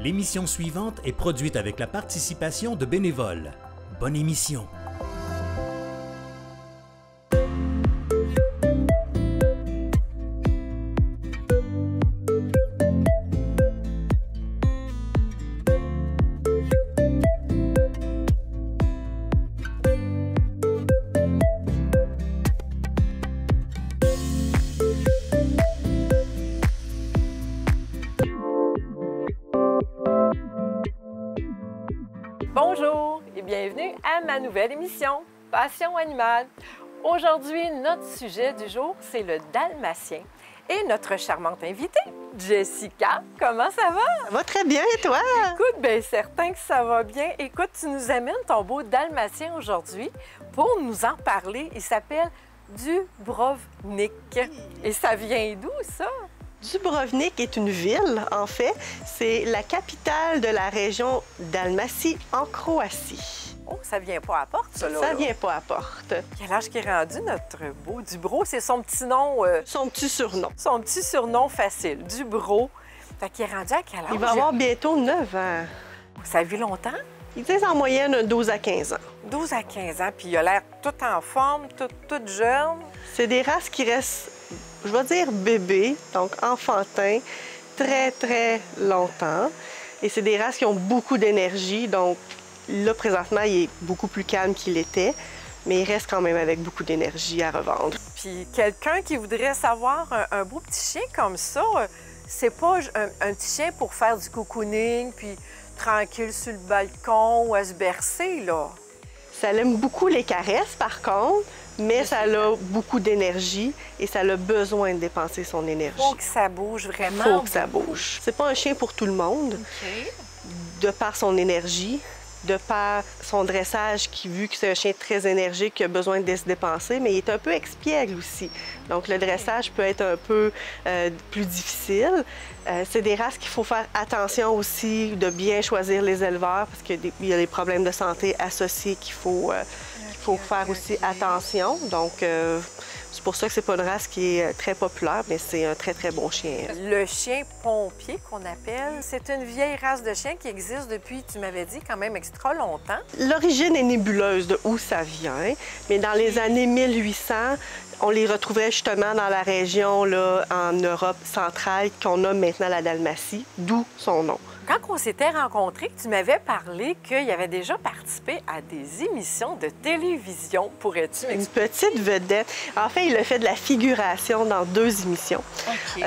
L'émission suivante est produite avec la participation de bénévoles. Bonne émission. Bonjour et bienvenue à ma nouvelle émission Passion animale. Aujourd'hui, notre sujet du jour, c'est le dalmatien. Et notre charmante invitée, Jessica, comment ça va? Ça va très bien, et toi? Écoute, bien certain que ça va bien. Écoute, tu nous amènes ton dalmatien aujourd'hui pour nous en parler. Il s'appelle Dubrovnik. Et ça vient d'où, ça? Dubrovnik est une ville, en fait. C'est la capitale de la région Dalmatie, en Croatie. Oh, ça vient pas à Porte, ça, là? Ça vient pas à Porte. Quel âge qui est rendu, notre beau Dubro? C'est son petit nom... Son petit surnom. Son petit surnom facile, Dubro. Fait qu'il est rendu à quel âge? Il va avoir bientôt 9 ans. Ça vit longtemps? Ils disent en moyenne 12 à 15 ans. 12 à 15 ans, puis il a l'air tout en forme, tout jeune. C'est des races qui restent, je vais dire bébés, donc enfantins, très, très longtemps. Et c'est des races qui ont beaucoup d'énergie, donc là, présentement, il est beaucoup plus calme qu'il était, mais il reste quand même avec beaucoup d'énergie à revendre. Puis quelqu'un qui voudrait savoir un beau petit chien comme ça, c'est pas un petit chien pour faire du cocooning, puis tranquille sur le balcon ou à se bercer, là. Ça aime beaucoup les caresses, par contre, mais ça a beaucoup d'énergie et ça a besoin de dépenser son énergie. Faut que ça bouge vraiment. Faut que ça bouge. C'est pas un chien pour tout le monde, de par son énergie, de par son dressage, qui, vu que c'est un chien très énergique, qui a besoin de se dépenser, mais il est un peu expiègle aussi. Donc, le dressage peut être un peu plus difficile. C'est des races qu'il faut faire attention aussi, de bien choisir les éleveurs, parce qu'il y a des problèmes de santé associés qu'il faut faire aussi attention. Donc, c'est pour ça que c'est pas une race qui est très populaire, mais c'est un très, très bon chien. Le chien pompier qu'on appelle, c'est une vieille race de chien qui existe depuis, tu m'avais dit, quand même extra longtemps. L'origine est nébuleuse de où ça vient, mais dans les années 1800, on les retrouvait justement dans la région là, en Europe centrale qu'on a maintenant la Dalmatie, d'où son nom. Quand on s'était rencontrés, tu m'avais parlé qu'il avait déjà participé à des émissions de télévision. Pourrais-tu m'expliquer? Une petite vedette. En fait, il a fait de la figuration dans 2 émissions. Okay.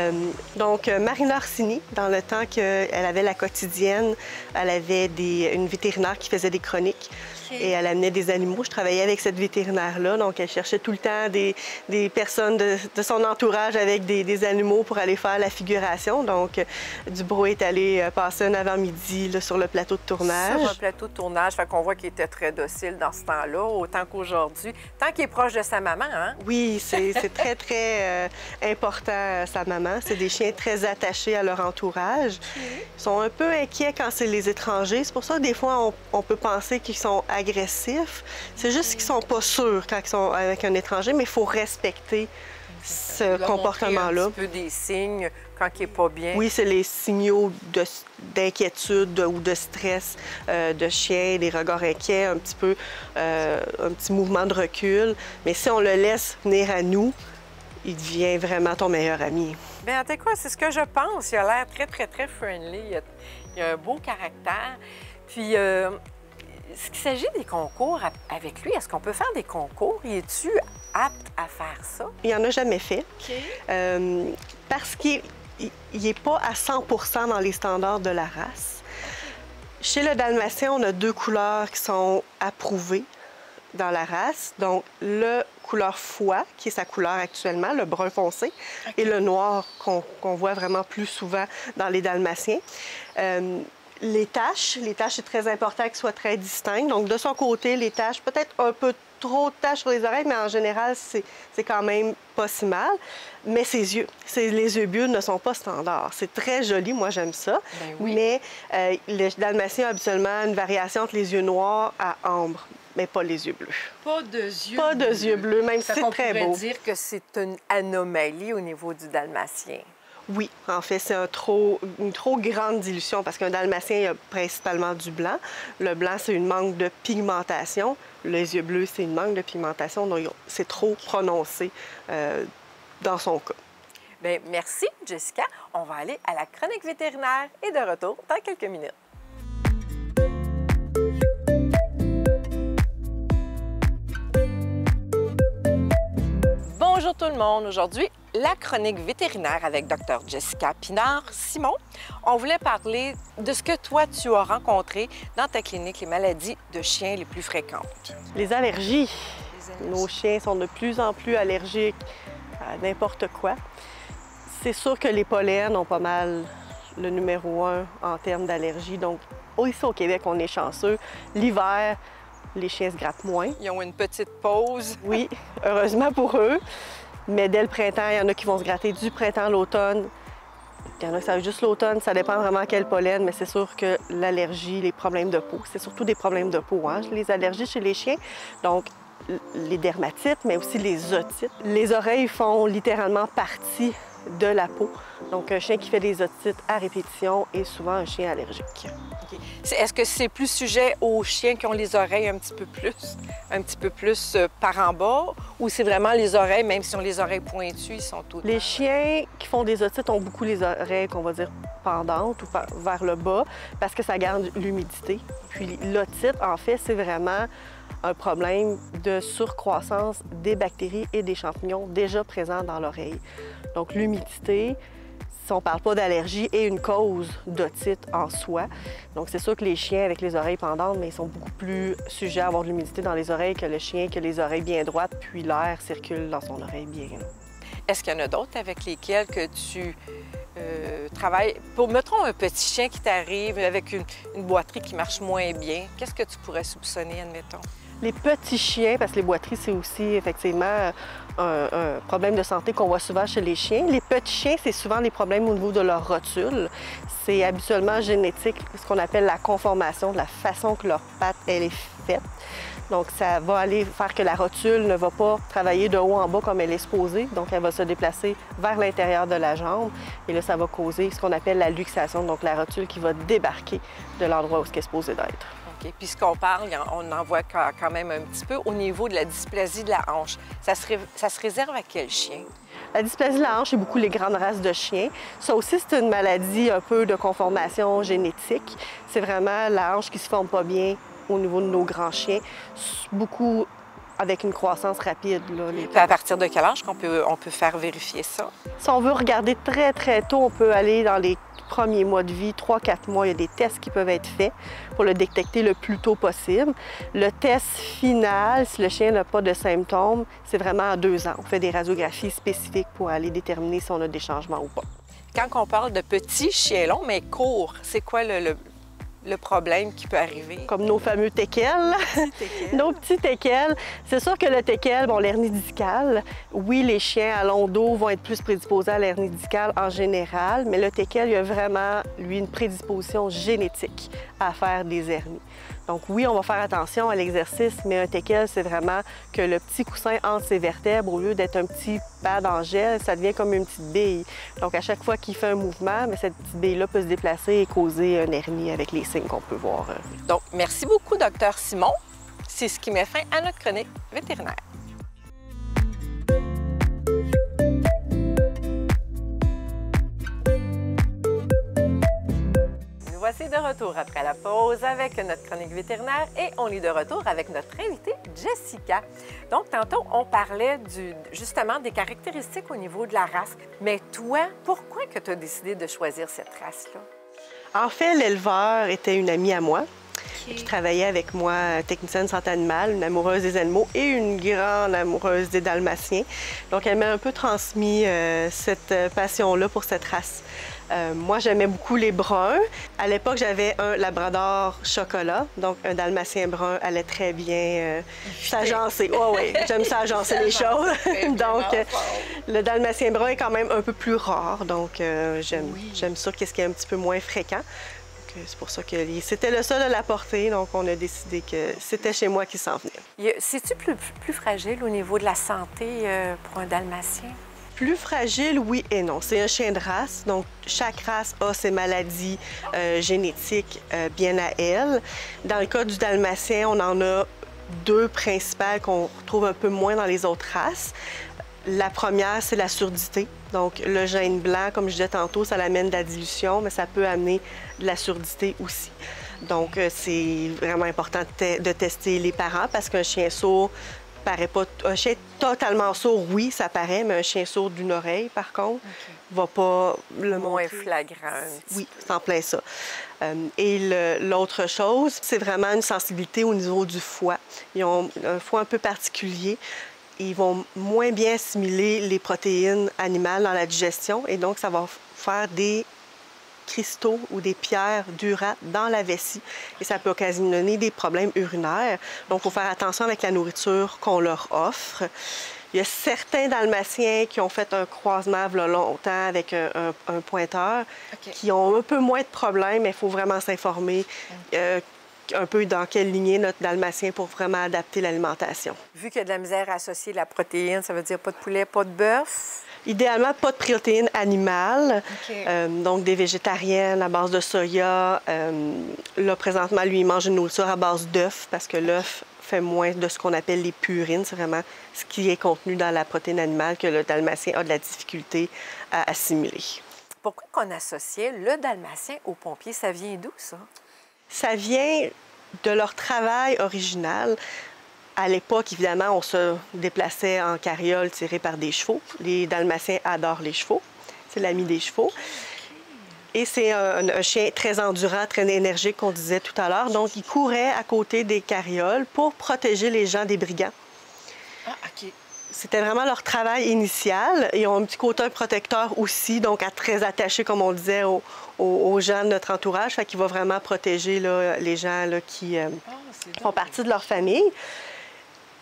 Donc, Marina Orsini, dans le temps qu'elle avait la quotidienne, elle avait une vétérinaire qui faisait des chroniques. Et elle amenait des animaux. Je travaillais avec cette vétérinaire-là, donc elle cherchait tout le temps des personnes de son entourage avec des animaux pour aller faire la figuration. Donc, Dubro est allé passer un avant-midi sur le plateau de tournage. Sur le plateau de tournage, fait qu'on voit qu'il était très docile dans ce temps-là, autant qu'aujourd'hui. Tant qu'il est proche de sa maman, hein? Oui, c'est très, très important, sa maman. C'est des chiens très attachés à leur entourage. Ils sont un peu inquiets quand c'est les étrangers. C'est pour ça que des fois, on peut penser qu'ils sont agressifs. C'est juste qu'ils sont pas sûrs quand ils sont avec un étranger, mais il faut respecter ce comportement-là. Un petit peu des signes quand il n'est pas bien. Oui, c'est les signaux d'inquiétude ou de stress de chien, des regards inquiets, un petit mouvement de recul. Mais si on le laisse venir à nous, il devient vraiment ton meilleur ami. Bien, tu sais quoi, c'est ce que je pense. Il a l'air très, très, très friendly. Il a un beau caractère. Puis, est-ce qu'il s'agit des concours avec lui? Est-ce qu'on peut faire des concours? Es-tu apte à faire ça? Il n'en a jamais fait. Okay. Parce qu'il n'est pas à 100% dans les standards de la race. Chez le dalmatien, on a 2 couleurs qui sont approuvées dans la race. Donc, le couleur foie, qui est sa couleur actuellement, le brun foncé, et le noir qu'on voit vraiment plus souvent dans les dalmatiens. Les taches, c'est très important qu'elles soient très distinctes. Donc, de son côté, les taches, peut-être un peu trop de taches sur les oreilles, mais en général, c'est quand même pas si mal. Mais ses yeux, les yeux bleus ne sont pas standards. C'est très joli, moi j'aime ça. Ben oui. Mais le dalmatien a habituellement une variation entre les yeux noirs à ambre, mais pas les yeux bleus. Pas de yeux bleus. Pas de yeux bleus, même si c'est très beau. On pourrait dire que c'est une anomalie au niveau du dalmatien. Oui, en fait, c'est une trop grande dilution parce qu'un dalmatien, il y a principalement du blanc. Le blanc, c'est une manque de pigmentation. Les yeux bleus, c'est une manque de pigmentation, donc c'est trop prononcé dans son cas. Bien, merci, Jessica. On va aller à la chronique vétérinaire et de retour dans quelques minutes. Bonjour tout le monde. Aujourd'hui, la chronique vétérinaire avec Dr. Jessica Pinard-Simon. On voulait parler de ce que toi, tu as rencontré dans ta clinique, les maladies de chiens les plus fréquentes. Les allergies. Nos chiens sont de plus en plus allergiques à n'importe quoi. C'est sûr que les pollens ont pas mal le numéro 1 en termes d'allergie. Donc, ici au Québec, on est chanceux. L'hiver, les chiens se grattent moins. Ils ont une petite pause. Oui, heureusement pour eux. Mais dès le printemps, il y en a qui vont se gratter du printemps à l'automne. Il y en a qui savent juste l'automne. Ça dépend vraiment quel pollen, mais c'est sûr que l'allergie, les problèmes de peau, c'est surtout des problèmes de peau, hein, les allergies chez les chiens. Donc, les dermatites, mais aussi les otites. Les oreilles font littéralement partie de la peau. Donc, un chien qui fait des otites à répétition est souvent un chien allergique. Okay. Est-ce que c'est plus sujet aux chiens qui ont les oreilles un petit peu plus par en bas, ou c'est vraiment les oreilles, même si on les oreilles pointues, ils sont tous... Les chiens qui font des otites ont beaucoup les oreilles, qu'on va dire, pendantes ou vers le bas, parce que ça garde l'humidité. Puis l'otite, en fait, c'est vraiment un problème de surcroissance des bactéries et des champignons déjà présents dans l'oreille. Donc l'humidité, si on ne parle pas d'allergie, est une cause d'otite en soi. Donc c'est sûr que les chiens avec les oreilles pendantes, mais ils sont beaucoup plus sujets à avoir de l'humidité dans les oreilles que le chien qui a les oreilles bien droites, puis l'air circule dans son oreille bien. Est-ce qu'il y en a d'autres avec lesquels que tu travailles? Mettons un petit chien qui t'arrive avec une boiterie qui marche moins bien. Qu'est-ce que tu pourrais soupçonner, admettons? Les petits chiens, parce que les boiteries, c'est aussi effectivement un problème de santé qu'on voit souvent chez les chiens. Les petits chiens, c'est souvent des problèmes au niveau de leur rotule. C'est habituellement génétique, ce qu'on appelle la conformation, de la façon que leur patte elle est faite. Donc, ça va aller faire que la rotule ne va pas travailler de haut en bas comme elle est supposée. Donc, elle va se déplacer vers l'intérieur de la jambe. Et là, ça va causer ce qu'on appelle la luxation, donc la rotule qui va débarquer de l'endroit où elle est supposée d'être. OK. Puis ce qu'on parle, on en voit quand même un petit peu au niveau de la dysplasie de la hanche. Ça se réserve à quel chien? La dysplasie de la hanche, c'est beaucoup les grandes races de chiens. Ça aussi, c'est une maladie un peu de conformation génétique. C'est vraiment la hanche qui se forme pas bien au niveau de nos grands chiens, beaucoup avec une croissance rapide. Là, À partir de quel âge qu'on peut faire vérifier ça? Si on veut regarder très, très tôt, on peut aller dans les premiers mois de vie, 3-4 mois. Il y a des tests qui peuvent être faits pour le détecter le plus tôt possible. Le test final, si le chien n'a pas de symptômes, c'est vraiment à 2 ans. On fait des radiographies spécifiques pour aller déterminer si on a des changements ou pas. Quand on parle de petits chiens longs, mais courts, c'est quoi le problème qui peut arriver? Comme nos fameux teckels. Nos petits teckels. C'est sûr que le teckel, bon, l'hernie discale, oui, les chiens à long dos vont être plus prédisposés à l'hernie discale en général, mais le teckel, il a vraiment, lui, une prédisposition génétique à faire des hernies. Donc oui, on va faire attention à l'exercice, mais un teckel, c'est vraiment que le petit coussin entre ses vertèbres, au lieu d'être un petit pad en gel, ça devient comme une petite bille. Donc à chaque fois qu'il fait un mouvement, mais cette petite bille-là peut se déplacer et causer une hernie avec les signes qu'on peut voir. Donc, merci beaucoup, Dr. Simon. C'est ce qui met fin à notre chronique vétérinaire. Voici de retour après la pause avec notre chronique vétérinaire et on est de retour avec notre invitée Jessica. Donc, tantôt, on parlait justement des caractéristiques au niveau de la race. Mais toi, pourquoi que tu as décidé de choisir cette race-là? En fait, l'éleveur était une amie à moi qui travaillait avec moi, technicienne santé animale, une amoureuse des animaux et une grande amoureuse des dalmatiens. Donc, elle m'a un peu transmis cette passion-là pour cette race. Moi, j'aimais beaucoup les bruns. À l'époque, j'avais un labrador chocolat, donc un dalmatien brun allait très bien s'agencer. Oh, oui, j'aime ça agencer les choses. Donc, le dalmatien brun est quand même un peu plus rare, donc j'aime ça, qu'est-ce qui est un petit peu moins fréquent. C'est pour ça que c'était le seul à l'apporter, donc on a décidé que c'était chez moi qu'il s'en venait. C'est-tu plus fragile au niveau de la santé pour un dalmatien? Plus fragile, oui et non. C'est un chien de race, donc chaque race a ses maladies génétiques bien à elle. Dans le cas du dalmatien, on en a deux principales qu'on retrouve un peu moins dans les autres races. La première, c'est la surdité. Donc, le gène blanc, comme je disais tantôt, ça l'amène de la dilution, mais ça peut amener de la surdité aussi. Donc, c'est vraiment important de tester les parents parce qu'un chien sourd paraît pas. Un chien totalement sourd, oui, ça paraît, mais un chien sourd d'une oreille, par contre, va pas le Moins montrer. flagrant. Oui, c'est en plein ça. Et l'autre chose, c'est vraiment une sensibilité au niveau du foie. Ils ont un foie un peu particulier. Ils vont moins bien assimiler les protéines animales dans la digestion et donc ça va faire des cristaux ou des pierres d'urate dans la vessie et ça peut occasionner des problèmes urinaires. Donc, il faut faire attention avec la nourriture qu'on leur offre. Il y a certains dalmatiens qui ont fait un croisement il y a longtemps avec un pointeur qui ont un peu moins de problèmes, mais il faut vraiment s'informer un peu dans quelle lignée notre dalmatien pour vraiment adapter l'alimentation. Vu qu'il y a de la misère à associer la protéine, ça veut dire pas de poulet, pas de bœuf? Idéalement, pas de protéines animales, donc des végétariennes à base de soya. Là, présentement, lui, il mange une nourriture à base d'œufs parce que l'œuf fait moins de ce qu'on appelle les purines. C'est vraiment ce qui est contenu dans la protéine animale que le dalmatien a de la difficulté à assimiler. Pourquoi qu'on associait le dalmatien aux pompiers? Ça vient d'où, ça? Ça vient de leur travail original. À l'époque, évidemment, on se déplaçait en carriole tirée par des chevaux. Les dalmatiens adorent les chevaux. C'est l'ami des chevaux. Et c'est un chien très endurant, très énergique, qu'on disait tout à l'heure. Donc, il courait à côté des carrioles pour protéger les gens des brigands. Ah, OK. C'était vraiment leur travail initial. Ils ont un petit côté protecteur aussi, donc très attaché, comme on disait, aux gens de notre entourage. Fait qu'il va vraiment protéger là, les gens là, qui font partie de leur famille.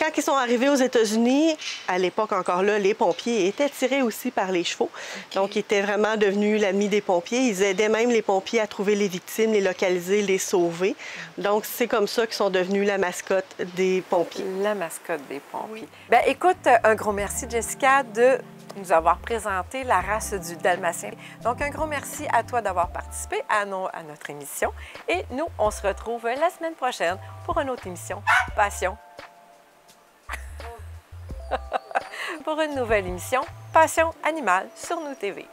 Quand ils sont arrivés aux États-Unis, à l'époque encore là, les pompiers étaient tirés aussi par les chevaux. Donc, ils étaient vraiment devenus l'ami des pompiers. Ils aidaient même les pompiers à trouver les victimes, les localiser, les sauver. Donc, c'est comme ça qu'ils sont devenus la mascotte des pompiers. La mascotte des pompiers. Oui. Bien, écoute, un gros merci, Jessica, de nous avoir présenté la race du dalmatien. Donc, un gros merci à toi d'avoir participé à notre émission. Et nous, on se retrouve la semaine prochaine pour une autre émission Passion. Pour une nouvelle émission Passion animale sur Nous TV.